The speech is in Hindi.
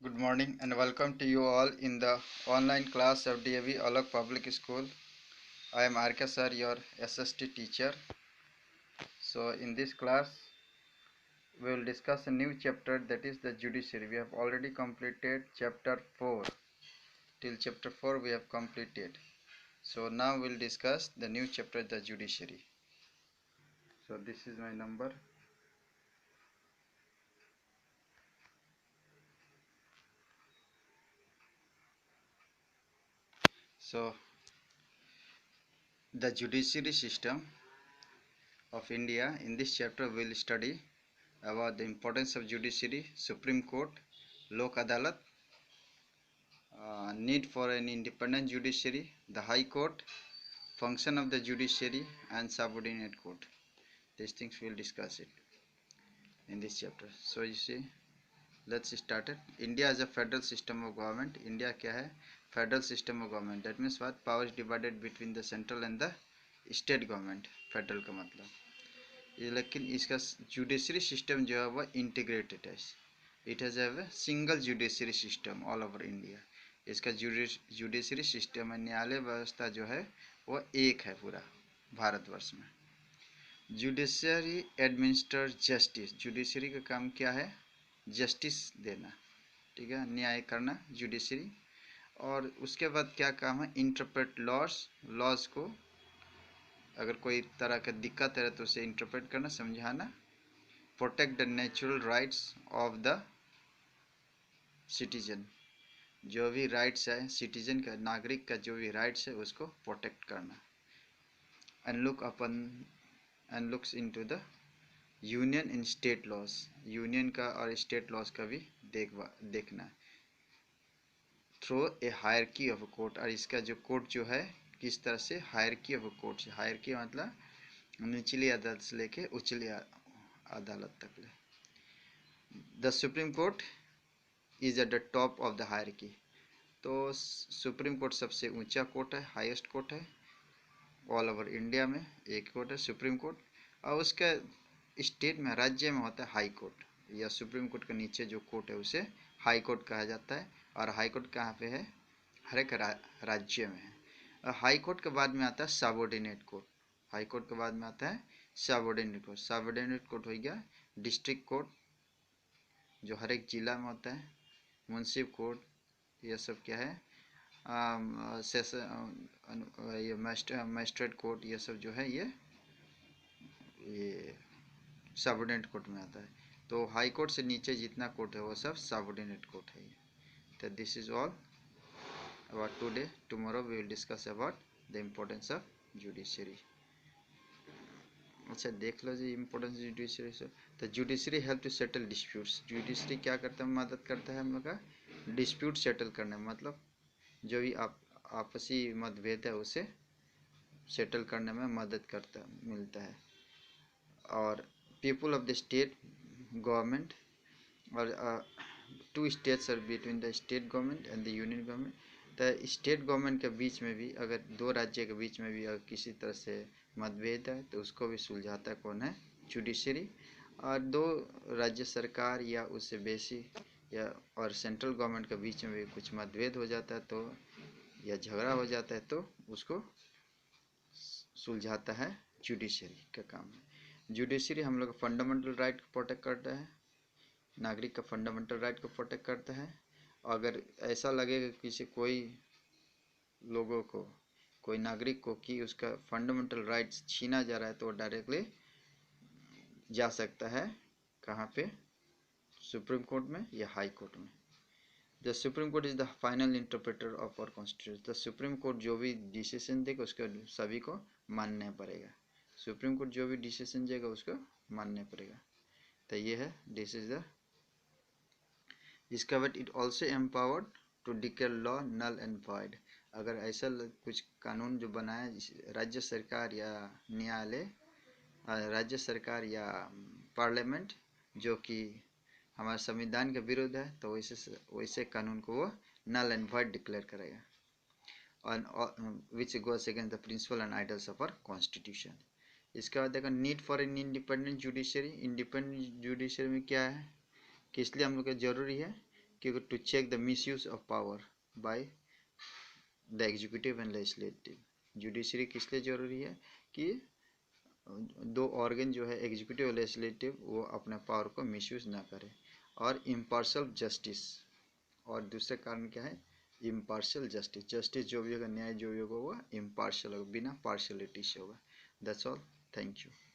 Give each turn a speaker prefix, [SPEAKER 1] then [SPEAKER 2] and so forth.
[SPEAKER 1] Good morning and welcome to you all in the online class of DAV Alok Public School. I am RK sir, your SST teacher. So in this class we will discuss a new chapter, that is the judiciary. We have already completed chapter 4. Till chapter 4 we have completed. So now we will discuss the new chapter, the judiciary. So this is my number. So the judiciary system of India. In this chapter we will study about the importance of judiciary, Supreme Court, Lok Adalat, need for an independent judiciary, the High Court, function of the judiciary, and subordinate court. These things we will discuss it in this chapter. So you see, let's start it. India is a federal system of government. India क्या है? Federal system of government. That means what? Power is divided between the central and the state government. Federal का मतलब ये, लेकिन इसका जुडिशरी सिस्टम जो है वह इंटीग्रेटेड है. It has have a single judiciary system all over India. इसका जुडिशरी सिस्टम है, न्यायालय व्यवस्था जो है वह एक है पूरा भारतवर्ष में. Judiciary administer justice. जुडिशरी का काम क्या है? जस्टिस देना, ठीक है, न्याय करना जुडिशरी. और उसके बाद क्या काम है? इंटरप्रेट लॉज को, अगर कोई तरह का दिक्कत है तो उसे इंटरप्रेट करना, समझाना. Protect the natural rights of the citizen. जो भी राइट्स है सिटीजन का, नागरिक का जो भी राइट्स है उसको प्रोटेक्ट करना. And looks into the union in state laws. Union का और स्टेट लॉज का भी देखना. Through a hierarchy of a court. और इसका जो कोर्ट जो है किस तरह से, hierarchy of a court. Hierarchy मतलब निचली अदालत से लेके उचली अदालत तक ले. The Supreme Court is at the top of the hierarchy. तो सुप्रीम कोर्ट सबसे ऊंचा कोर्ट है, हाईएस्ट कोर्ट है ऑल ओवर इंडिया में. एक कोर्ट है सुप्रीम कोर्ट. और उसका स्टेट में, राज्य में होता है हाई कोर्ट. या सुप्रीम कोर्ट के नीचे जो कोर्ट है उसे हाई कोर्ट कहा जाता है. और हाई कोर्ट कहाँ पे है? हर एक राज्य में है. और हाई कोर्ट के बाद में आता है सबऑर्डिनेट कोर्ट. हाई कोर्ट के बाद में आता है सबऑर्डिनेट कोर्ट. सबऑर्डिनेट कोर्ट हो गया डिस्ट्रिक्ट कोर्ट जो हर एक जिला में होता है. म्युनिसिपल कोर्ट, ये सब क्या है, ये मजिस्ट्रेट कोर्ट, ये सब जो है ये सबऑर्डिनेट कोर्ट में आता है. तो हाई कोर्ट से नीचे जितना कोर्ट है वो सब सबऑर्डिनेट कोर्ट है. तो this is all about today. Tomorrow we will discuss about the importance of judiciary. अच्छा देख लो जी इम्पोर्टेंस जुडिशरी से. तो judiciary help to settle disputes. Judiciary क्या करता है? मदद करता है हम लोग का डिस्प्यूट सेटल करने में. मतलब जो भी आपसी मतभेद है उसे सेटल करने में मदद करता मिलता है. और people of the state government, और two states are between the state government and the union government. तो स्टेट गवर्नमेंट के बीच में भी, अगर दो राज्य के बीच में भी अगर किसी तरह से मतभेद है तो उसको भी सुलझाता कौन है? जुडिशरी. और दो राज्य सरकार या उससे बेसी या और सेंट्रल गवर्नमेंट के बीच में भी कुछ मतभेद हो जाता है तो, या झगड़ा हो जाता है तो उसको सुलझाता है जुडिशरी का काम है. जुडिशरी हम लोग फंडामेंटल राइट को प्रोटेक्ट करता है, नागरिक का फंडामेंटल राइट को प्रोटेक्ट करता है. अगर ऐसा लगेगा किसी कोई लोगों को, कोई नागरिक को कि उसका फंडामेंटल राइट्स छीना जा रहा है तो वो डायरेक्टली जा सकता है कहाँ पे? सुप्रीम कोर्ट में या हाई कोर्ट में. The Supreme Court is the final interpreter of our constitution. The Supreme Court जो भी डिसीजन देगा उसको सभी को मानना पड़ेगा. सुप्रीम कोर्ट जो भी डिसीजन देगा उसको मानना पड़ेगा. तो ये है, दिस इज द. इसके बाद it also empowered to declare law null and void. अगर ऐसा कुछ कानून जो बनाए राज्य सरकार या न्यायालय, राज्य सरकार या पार्लियामेंट जो कि हमारे संविधान के विरुद्ध है तो वैसे कानून को वो नल एंड वॉइड डिक्लेयर करेगा. और which goes against the principle and ideals of our constitution. इसके बाद देखो need for an independent judiciary. Independent judiciary में क्या है, किस लिए हम लोग को जरूरी है? क्योंकि to check the misuse of power by the executive and legislative. Judiciary किस लिए जरूरी है कि दो ऑर्गन जो है एग्जीक्यूटिव और लेजिस्लेटिव वो अपने पावर को मिसयूज ना करे। और इम्पार्शियल जस्टिस, और दूसरे कारण क्या है, इम्पार्शियल जस्टिस, जस्टिस जो भी होगा, न्याय जो भी होगा वो इम्पार्शियल होगा, बिना पार्शियलिटी से होगा। That's all, thank you.